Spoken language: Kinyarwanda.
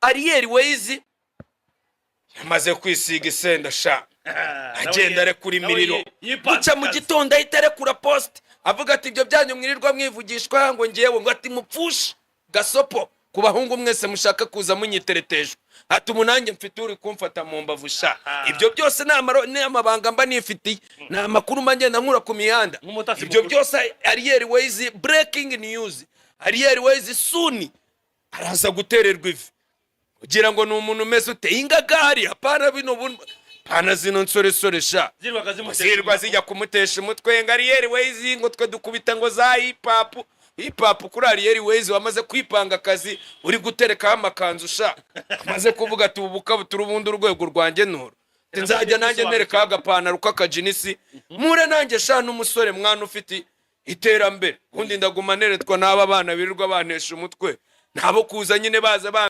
Ariel Ways yamaze kwisiga isenda sha agenda arekura imiriro guca mu gitondo ahita arekura post avuga ati ibyo byanyu mwirirwa mwivugishwa ngo ngewe ngo ati mupfushe gasopo ku bahungu mwese mushaka kuza munyitereteje ati umunange mfite uri kumfata mu mbavu sha ibyo byose ni amabanga mba nifitiye ni amakuru mba ngenda nkura ku mihanda ibyo byose Ariel Ways breaking news Ariel Ways suni araza gutererwa ivi ugira ngo ni umuntu umeze uteye ingagari apana bino pana zino nsore sha zirwa zijya kumutesha umutwe ngo Ariel Ways ngo twe dukubita ngo za hip hop kuri Ariel Ways wamaze kwipanga akazi uri gutereka amakanzu sha amaze kuvuga ati ubuka buturubundi urwego rwanjye nuro nzajya nanjye nereka agapana rukakajinisi mure nanjye sha n'umusore mwana ufite iterambere undi ndaguma neretwa n'aba bana birirwa banesha umutwe nabo kuza nyine baza